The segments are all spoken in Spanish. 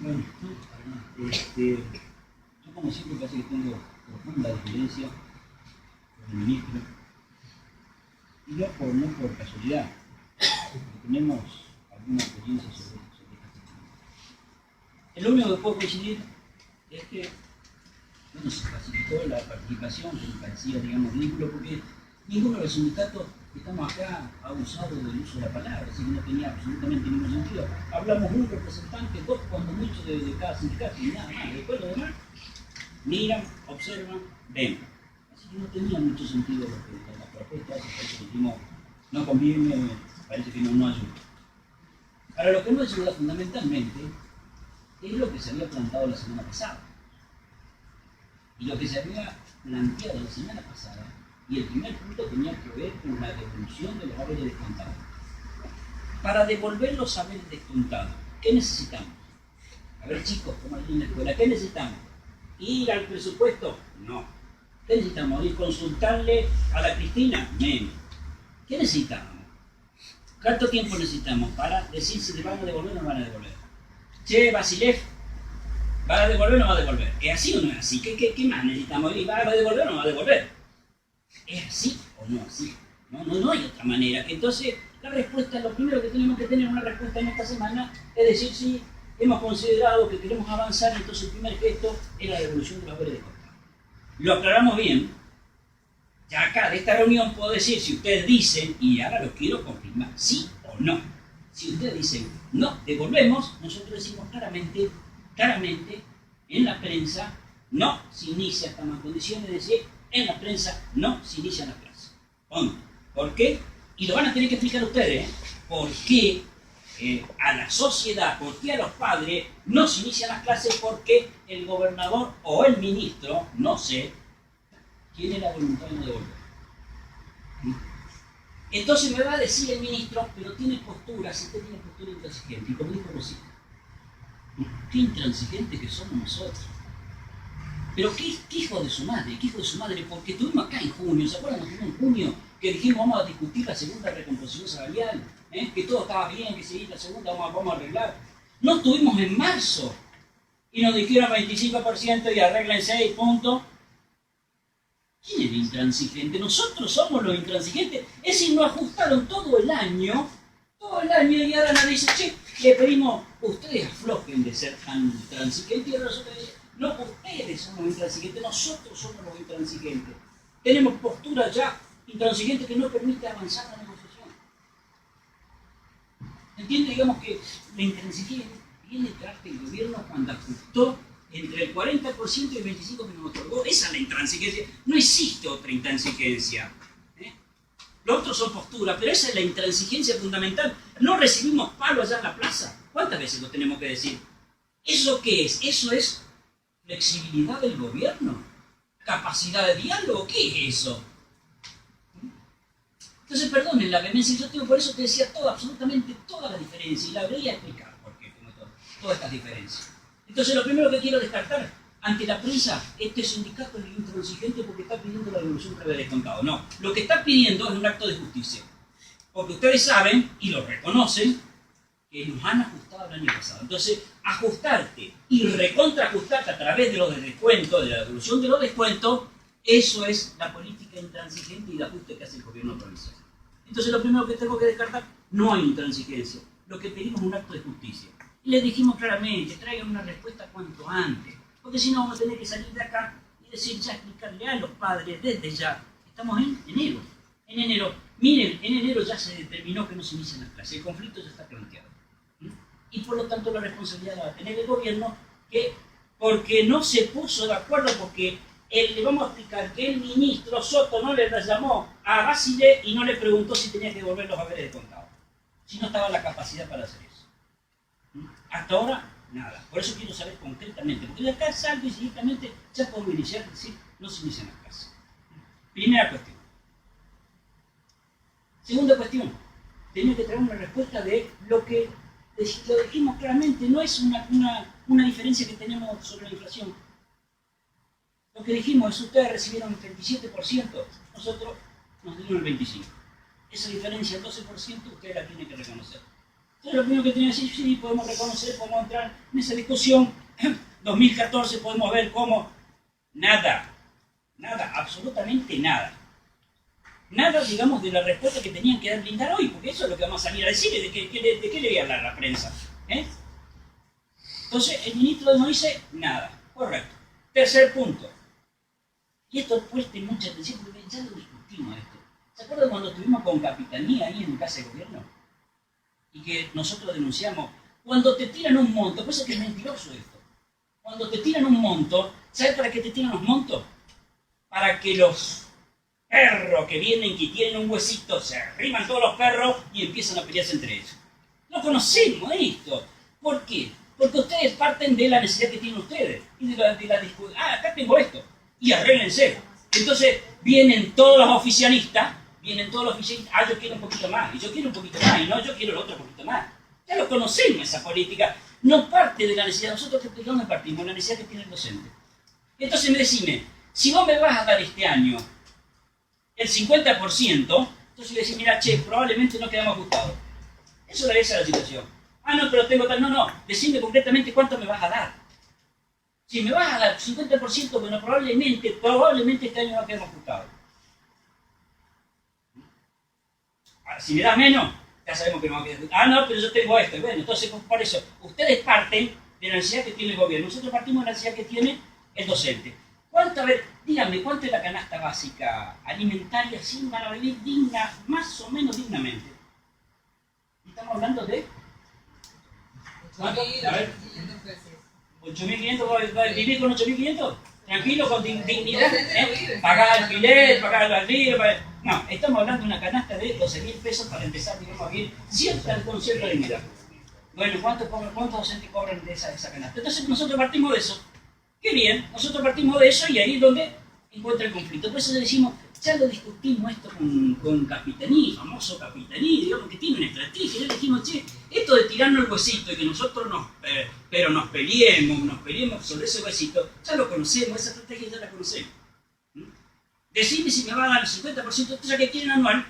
Bueno, yo como siempre parece que tengo profunda diferencia con el ministro, y no por casualidad, porque tenemos alguna experiencia sobre este tema. Lo único que puedo coincidir es que bueno, se facilitó la participación, que me parecía, digamos, ridículo, porque ninguno de los sindicatos que estamos acá ha usado del uso de la palabra, así que no tenía absolutamente ningún sentido. Hablamos un representante, dos cuando mucho de cada sindicato y nada más. Después lo demás, miran, observan, ven. Así que no tenía mucho sentido las propuestas, parece que dijimos, no conviene, parece que no ayuda. Ahora, lo que no ayuda fundamentalmente es lo que se había plantado la semana pasada. Y lo que se había planteado la semana pasada, y el primer punto tenía que ver con la devolución de los haberes descontados. Para devolver los haberes descontados, ¿qué necesitamos? A ver, chicos, como allí en la escuela, ¿qué necesitamos? ¿Ir al presupuesto? No. ¿Qué necesitamos? ¿Ir consultarle a la Cristina? Menos. ¿Qué necesitamos? ¿Cuánto tiempo necesitamos para decir si le van a devolver o no van a devolver? Che, Basilev, ¿va a devolver o no va a devolver? ¿Es así o no es así? ¿Qué más necesitamos? ¿Va a devolver o no va a devolver? ¿Es así o no así? No hay otra manera. Entonces, la respuesta, lo primero que tenemos que tener una respuesta en esta semana es decir si hemos considerado que queremos avanzar, entonces el primer gesto es la devolución de los haberes descontados. Lo aclaramos bien. Ya acá de esta reunión puedo decir, si ustedes dicen, y ahora lo quiero confirmar, sí o no. Si ustedes dicen, no, devolvemos, nosotros decimos claramente, en la prensa, no se inicia hasta más condiciones, es decir, en la prensa no se inician las clases. ¿Por qué? Y lo van a tener que explicar ustedes, ¿eh? ¿Por qué a la sociedad, por qué a los padres no se inician las clases? Porque el gobernador o el ministro, no sé, tiene la voluntad de no devolver. Entonces me va a decir el ministro, pero tiene postura, si usted tiene postura intransigente, y como dijo Rosita, qué intransigentes que somos nosotros. Pero qué hijo de su madre, porque estuvimos acá en junio, ¿se acuerdan? En junio que dijimos vamos a discutir la segunda recomposición salarial, que todo estaba bien, que sí, la segunda vamos a arreglar. No estuvimos en marzo y nos dijeron 25% y arreglen 6 puntos. ¿Quién es el intransigente? Nosotros somos los intransigentes. Es decir, nos ajustaron todo el año y ahora nos dicen, che, le pedimos, ustedes aflojen de ser tan intransigentes y ahora nosotros decimos, no, ustedes son los intransigentes, nosotros somos los intransigentes. Tenemos postura ya intransigente que no permite avanzar la negociación. ¿Entiende? Digamos que la intransigencia viene tras del gobierno cuando ajustó entre el 40% y el 25% que nos otorgó. Esa es la intransigencia. No existe otra intransigencia. Los otros son posturas, pero esa es la intransigencia fundamental. No recibimos palo allá en la plaza. ¿Cuántas veces lo tenemos que decir? ¿Eso qué es? Eso es flexibilidad del gobierno, capacidad de diálogo. ¿Qué es eso? Entonces, perdonen la vehemencia, yo tengo, por eso te decía absolutamente toda la diferencia, y la voy a explicar por qué tengo todas estas diferencias. Entonces, lo primero que quiero descartar ante la prensa, este sindicato es intransigente porque está pidiendo la devolución de haber descontado. No, lo que está pidiendo es un acto de justicia, porque ustedes saben y lo reconocen que nos han ajustado el año pasado. Entonces, ajustarte y recontraajustarte a través de los descuentos, de la devolución de los descuentos, eso es la política intransigente y el ajuste que hace el gobierno provincial. Entonces, lo primero que tengo que descartar, no hay intransigencia. Lo que pedimos es un acto de justicia. Y les dijimos claramente, traigan una respuesta cuanto antes, porque si no vamos a tener que salir de acá y decir ya, explicarle a los padres desde ya. Estamos en enero. En enero, miren, en enero ya se determinó que no se inician las clases, el conflicto ya está planteado. Y por lo tanto la responsabilidad la va a tener el gobierno, que porque no se puso de acuerdo, porque le vamos a explicar que el ministro Soto no le llamó a Basile y no le preguntó si tenía que devolver los haberes descontados, si no estaba la capacidad para hacer eso. Hasta ahora, nada. Por eso quiero saber concretamente, porque de acá salgo y directamente ya puedo iniciar, es decir, no se inician las clases. Primera cuestión. Segunda cuestión, tenía que traer una respuesta de lo que lo dijimos claramente, no es una diferencia que tenemos sobre la inflación. Lo que dijimos es ustedes recibieron el 37%, nosotros nos dieron el 25%. Esa diferencia del 12% ustedes la tienen que reconocer. Entonces lo primero que tenía que decir, sí, podemos reconocer, podemos entrar en esa discusión. 2014 podemos ver cómo nada, absolutamente nada. Nada, digamos, de la respuesta que tenían que dar blindar hoy, porque eso es lo que vamos a salir a decir, de qué le voy a hablar a la prensa. Entonces, el ministro no dice nada, correcto. Tercer punto, y esto preste mucha atención, porque ya lo discutimos esto. ¿Se acuerdan cuando estuvimos con Capitanía ahí en Casa de Gobierno? Y que nosotros denunciamos, cuando te tiran un monto, pues es que es mentiroso esto. Cuando te tiran un monto, ¿sabes para qué te tiran los montos? Para que los perros que vienen, que tienen un huesito, se arriman todos los perros y empiezan a pelearse entre ellos. No conocemos esto. ¿Por qué? Porque ustedes parten de la necesidad que tienen ustedes. Y de la discusión. Ah, acá tengo esto. Y arréglense. Entonces vienen todos los oficialistas. Ah, yo quiero un poquito más. Y yo quiero un poquito más. Y no, yo quiero el otro poquito más. Ya lo conocemos esa política. No parte de la necesidad. Nosotros de dónde partimos, la necesidad que tiene el docente. Entonces me decime, si vos me vas a dar este año el 50%, entonces le decís, mira, che, probablemente no quedamos ajustados. Eso es la situación. Ah, no, pero tengo tal. No, decime concretamente cuánto me vas a dar. Si me vas a dar 50%, bueno, probablemente este año no quedamos ajustados. Ahora, si me das menos, ya sabemos que no va a quedar ajustado. Ah, no, pero yo tengo esto. Bueno, entonces, por eso, ustedes parten de la necesidad que tiene el gobierno. Nosotros partimos de la necesidad que tiene el docente. A ver, díganme, ¿cuánto es la canasta básica alimentaria sin para vivir digna, más o menos dignamente? Estamos hablando de... ¿Cuánto? A ver. 8.500, ¿vivir con 8.500? Tranquilo, con dignidad. Pagar alquiler, pagar el alquiler. No, estamos hablando de una canasta de 12.000 pesos para empezar, digamos, a vivir con cierta dignidad. Bueno, ¿cuántos docentes cobran de esa canasta? Entonces nosotros partimos de eso. Qué bien, nosotros partimos de eso y ahí es donde encuentra el conflicto. Por eso le decimos, ya lo discutimos esto con Capitaní, famoso Capitaní, digamos que tiene una estrategia. Le dijimos, che, esto de tirarnos el huesito y que nosotros nos peleemos sobre ese huesito, ya lo conocemos, esa estrategia ya la conocemos. Decime si me va a dar el 50%, ya que quieren anual,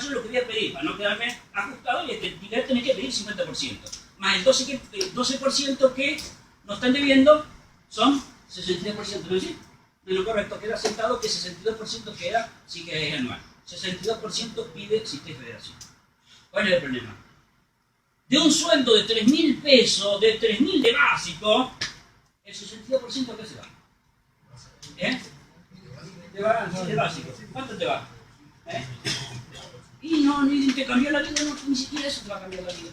yo lo que voy a pedir, para no quedarme ajustado, y es que tenés que pedir 50%. Más el 12% que nos están debiendo, son 63%, ¿no es así? De lo correcto, queda sentado que 62% queda, sí que es anual. 62% pide si es federación. ¿Cuál es el problema? De un sueldo de 3.000 pesos, de 3.000 de básico, el 62% ¿qué se va? Te va de básico. ¿Cuánto te va? Y no, ni te cambió la vida, no, ni siquiera eso te va a cambiar la vida.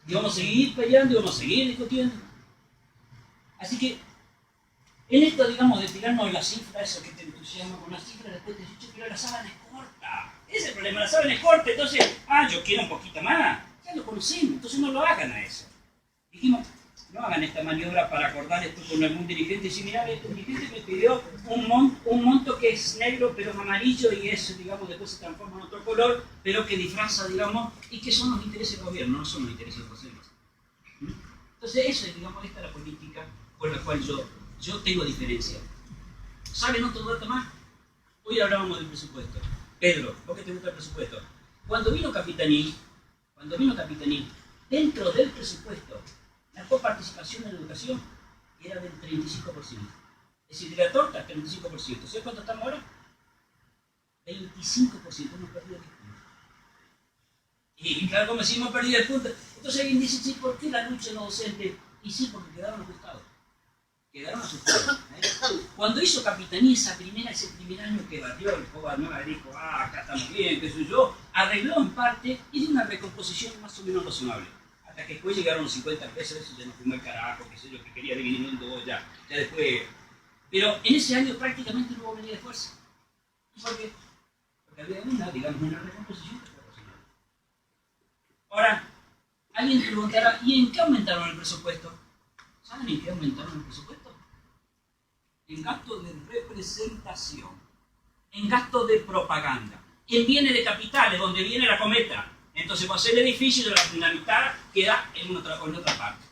Y vamos a seguir peleando y vamos a seguir discutiendo. Así que, en esto, digamos, de tirarnos la cifra, eso que te entusiasma con la cifra, después te dices, pero la sábana es corta. Ese es el problema, la sábana es corta, entonces, yo quiero un poquito más. Ya lo conocemos, entonces no lo hagan a eso. Dijimos, no hagan esta maniobra para acordar esto con algún dirigente y decir, mirá, este dirigente me pidió un monto que es negro, pero es amarillo y eso, digamos, después se transforma en otro color, pero que disfraza, digamos, y que son los intereses del gobierno, no son los intereses de los docentes. Entonces, eso es, digamos, esta es la política por la cual yo tengo diferencia. ¿Saben otro dato más? Hoy hablábamos del presupuesto. Pedro, ¿vos qué te gusta el presupuesto? Cuando vino Capitaní, dentro del presupuesto, la coparticipación en la educación era del 35%. Es decir, de la torta, 35%. ¿Sabes cuánto estamos ahora? 25%, hemos perdido el punto. Y claro, como si hemos perdido el punto. Entonces alguien dice, sí, ¿por qué la lucha de los docentes? Y sí, porque quedaron asustados. Cuando hizo Capitaní ese primer año que batió el Coba Nueva y dijo, acá estamos bien, qué sé yo, arregló en parte y dio una recomposición más o menos razonable. Hasta que después llegaron los 50 pesos, eso ya nos fuimos al carajo, qué sé yo, que quería dividir en dos, ya después. Pero en ese año prácticamente no hubo medida de fuerza. ¿Por qué? Porque había una recomposición que fue razonable. Ahora, alguien preguntará, ¿y en qué aumentaron el presupuesto? ¿Saben en qué aumentaron el presupuesto? En gasto de representación, en gasto de propaganda, en bienes de capitales, donde viene la cometa. Entonces, para hacer el edificio, la mitad queda en otra parte.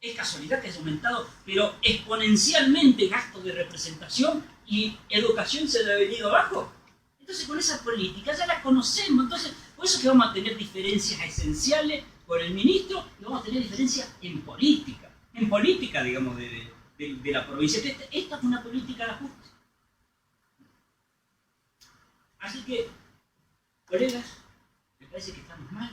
Es casualidad que haya aumentado, pero exponencialmente gasto de representación y educación se le ha venido abajo. Entonces con esa política ya la conocemos, entonces por eso es que vamos a tener diferencias esenciales con el ministro y vamos a tener diferencias en política, digamos, de la provincia. Esta es una política de ajuste. Así que, colegas, me parece que estamos mal.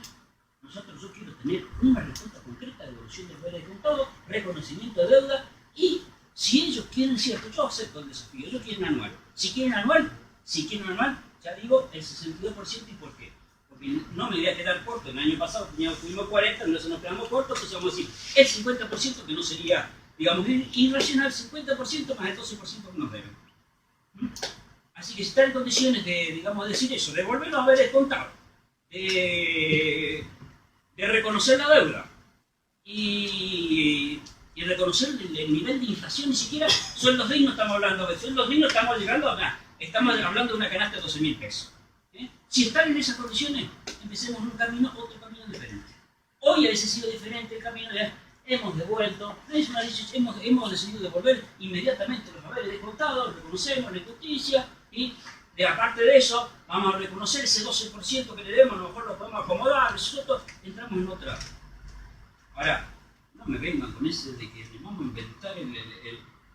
Yo quiero tener una respuesta concreta de devolución del poder de contado, reconocimiento de deuda y si ellos quieren, cierto, yo acepto el desafío, ellos quieren anual. Si quieren anual, ya digo el 62%. ¿Y por qué? Porque no me voy a quedar corto. El año pasado tuvimos 40, entonces nos quedamos cortos, entonces vamos a decir el 50% que no sería, digamos, irracional, 50% más el 12% que nos deben. Así que si están en condiciones de, digamos, decir eso, de volverlo a ver descontado, de reconocer la deuda y reconocer el nivel de inflación, ni siquiera sueldos dignos estamos hablando de sueldos dignos, estamos hablando de una canasta de 12.000 pesos. Si están en esas condiciones, empecemos otro camino diferente. Hoy ha sido diferente el camino, hemos devuelto, hemos decidido devolver inmediatamente los haberes descontados, reconocemos la injusticia y aparte de eso, vamos a reconocer ese 12% que le debemos, a lo mejor lo podemos acomodar, nosotros entramos en otra. Ahora, no me vengan con ese de que vamos a inventar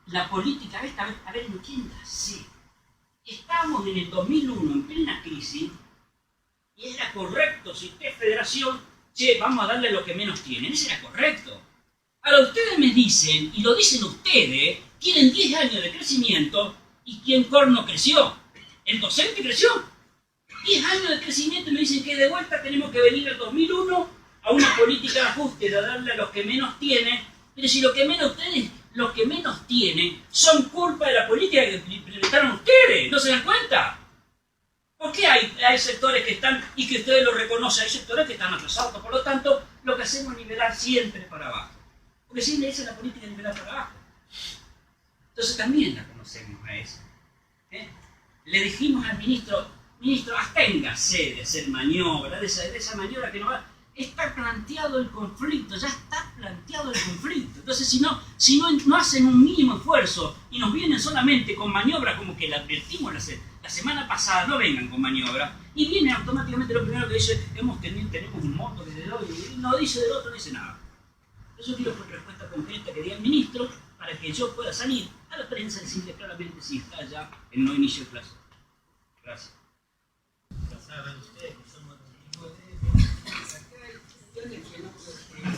la política esta, a ver, entiéndase. Estamos en el 2001, en plena crisis, y era correcto, si usted es federación, vamos a darle lo que menos tienen, eso era correcto. Ahora ustedes me dicen, y lo dicen ustedes, tienen 10 años de crecimiento, y ¿quién corno creció? El docente creció. 10 años de crecimiento y me dicen que de vuelta tenemos que venir al 2001 a una política de ajuste, de darle a los que menos tienen, pero si los que menos tienen son culpa de la política que implementaron ustedes, ¿no se dan cuenta? ¿Por qué hay sectores que están, y que ustedes lo reconocen, hay sectores que están atrasados? Por lo tanto, lo que hacemos es nivelar siempre para abajo. Porque siempre esa es la política de nivelar para abajo. Entonces también la conocemos a esa. Le dijimos al ministro, absténgase de hacer maniobra, de esa maniobra que no va. Está planteado el conflicto, ya está planteado el conflicto. Entonces, si no hacen un mínimo esfuerzo y nos vienen solamente con maniobra, como que la advertimos la semana pasada, no vengan con maniobra, y viene automáticamente lo primero que dice, tenemos un monto que le doy, y no dice del otro, no dice nada. Yo quiero una respuesta concreta que diga el ministro para que yo pueda salir a la prensa y decirle claramente si está ya en no inicio de clase. Gracias. Ya saben ustedes que somos testigos de acá hay cuestiones que no pueden.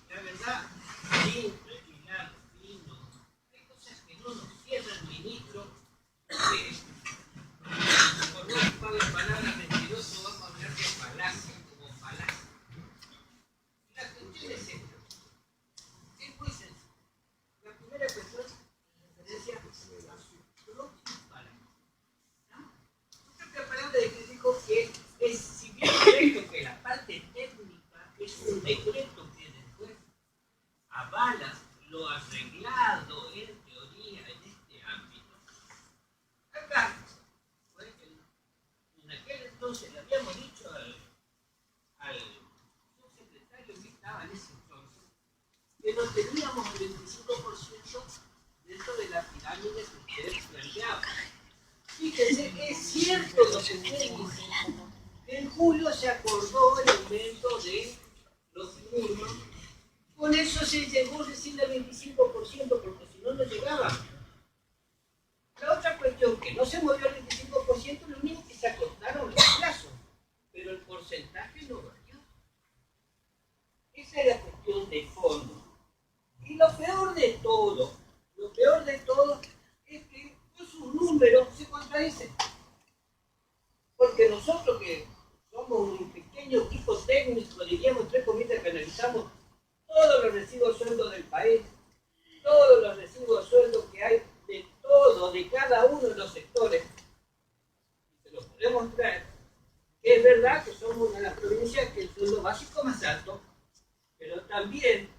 La verdad, simple, claro, fino. Hay cosas que no nos cierra el ministro, que por no ocupar las palabras mentiroso vamos a hablar de falacia como falacia. La cuestión es esta. Es muy sencillo. La primera cuestión es referencia a su propia palabra. Su propia palabra de que dijo que es, si bien es cierto que la parte técnica es un decreto que después avala lo arreglado en teoría en este ámbito, acá, en aquel entonces le habíamos dicho al subsecretario que estaba en ese entonces, que no teníamos el 25% dentro de la pirámide que ustedes planteaban. Fíjense que es cierto lo que ustedes dicen, que en julio se acordó el aumento de los turnos, con eso se llegó recién al 25%, porque si no, no llegaba. La otra cuestión, que no se movió al 25%, lo único que se acortaron los plazos, pero el porcentaje no varió. Esa es la cuestión de fondo. Y lo peor de todo es que sus números se contradicen. Porque nosotros que somos un pequeño equipo técnico, diríamos entre comillas, que analizamos todos los residuos sueldos del país, todos los residuos sueldos que hay de todo, de cada uno de los sectores, y se los podemos traer, que es verdad que somos una de las provincias que el sueldo básico más alto, pero también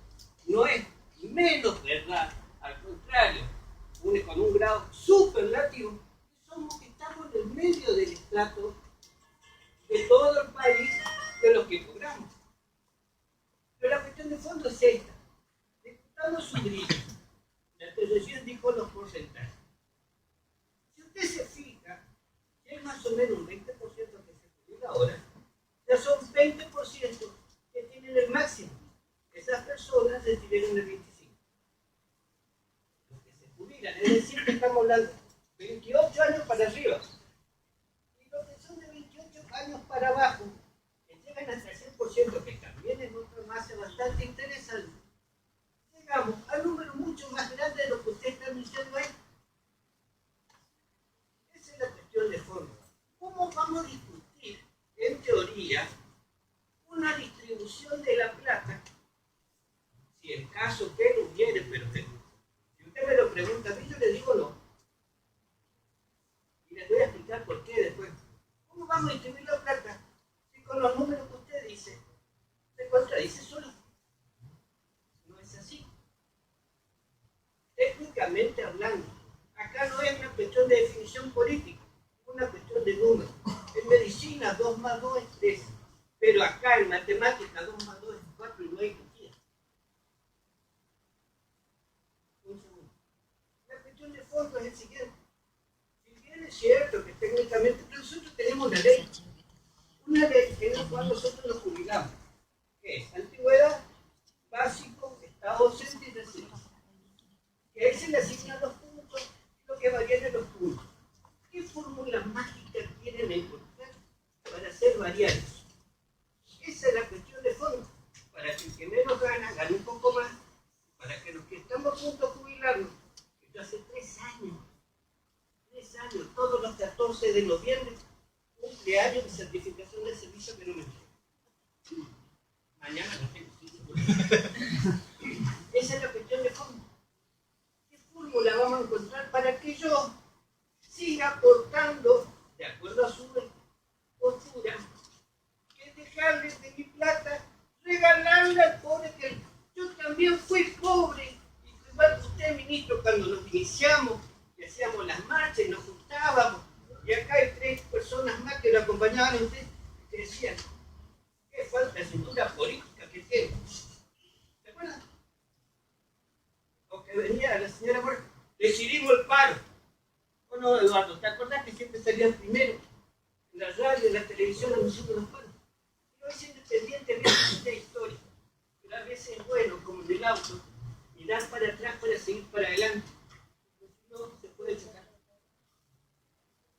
no es menos verdad, al contrario, con un grado superlativo, que estamos en el medio del estrato de todo el país de los que cobramos. Pero la cuestión de fondo es esta. Estamos subiendo. La televisión dijo los porcentajes. Si usted se fija, es más o menos un un 20% que tienen el máximo. Esas personas recibieron el 25%. Los que se jubilan, es decir, que estamos hablando 28 años para arriba. Y los que son de 28 años para abajo, que llegan hasta el 100%, que también es otra masa bastante interesante, llegamos al número mucho más grande de lo que usted está diciendo ahí. Esa es la cuestión de fondo. ¿Cómo vamos a discutir, en teoría, una distribución de la plata, si el caso que lo hubiere, pero que, si usted me lo pregunta a mí, yo le digo no. Y les voy a explicar por qué después. ¿Cómo vamos a distribuir la plata si con los números que usted dice se contradice solo? No es así. Técnicamente hablando, acá no es una cuestión de definición política, es una cuestión de números. En medicina 2 más 2 es 3, pero acá en matemática 2 más 2 es 4 y no hay energía. Un segundo. La cuestión de fondo es el siguiente. Si bien es cierto que técnicamente nosotros tenemos una ley en la cual nosotros nos jubilamos, que es antigüedad, básico, estado docente y residencia. Que a él se le asignan los puntos y lo que varían en los puntos. ¿Qué fórmula mágica quieren encontrar para hacer variables? Esa es la cuestión de fondo. Para que el que menos gana, gane un poco más. Para que los que estamos a punto de jubilarnos, que yo hace 3 años, todos los 14 de noviembre, cumpleaños de certificación de servicio que no me entrego. Mañana no tengo. Esa es la cuestión de fondo. ¿Qué fórmula vamos a encontrar para que yo siga aportando, de acuerdo a su postura, que es dejarle de mi plata, regalarle al pobre, que yo también fui pobre, y igual que usted, ministro, cuando nos iniciamos, y hacíamos las marchas y nos juntábamos, y acá hay 3 personas más que lo acompañaban a usted, que decían, qué falta de cintura política que tiene. ¿Se acuerdan? O que venía la señora Borges, decidimos el paro. ¿O no, Eduardo? ¿Te acordás que siempre salían primero en la radio y en la televisión anunciando los paros? Pero es independientemente de esta historia. Pero a veces es bueno, como en el auto, mirar para atrás para seguir para adelante. Porque si no, se puede chocar.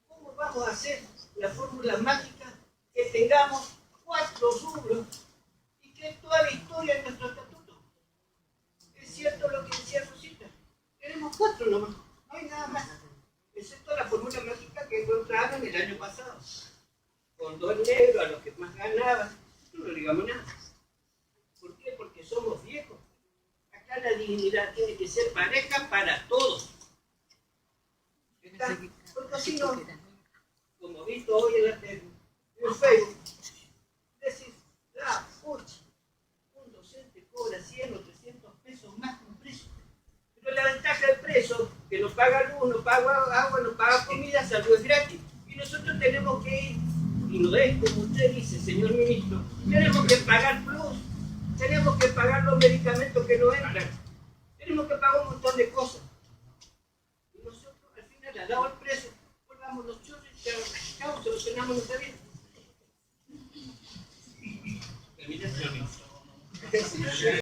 ¿Cómo vamos a hacer la fórmula mágica que tengamos 4 rubros y que toda la historia en nuestro estatuto? Es cierto lo que decía Rosita. Tenemos 4 nomás, no hay nada más. Excepto la fórmula mágica que encontraron el año pasado. Con 2 negros a los que más ganaban, no digamos nada. ¿Por qué? Porque somos viejos. Acá la dignidad tiene que ser pareja para todos. ¿Está? Porque si no, como he visto hoy en el Facebook, decir, pucha, un docente cobra 100 o 300 pesos más que un preso. Pero la ventaja del preso, que nos paga luz, nos paga agua, nos paga comida, salud es gratis. Y nosotros tenemos que ir, y no es como usted dice, señor ministro, tenemos que pagar plus, tenemos que pagar los medicamentos que no entran, tenemos que pagar un montón de cosas. Y nosotros al final, al dado el precio, volvamos los chorros y chao, solucionamos nuestra vida. Termina, señor ministro.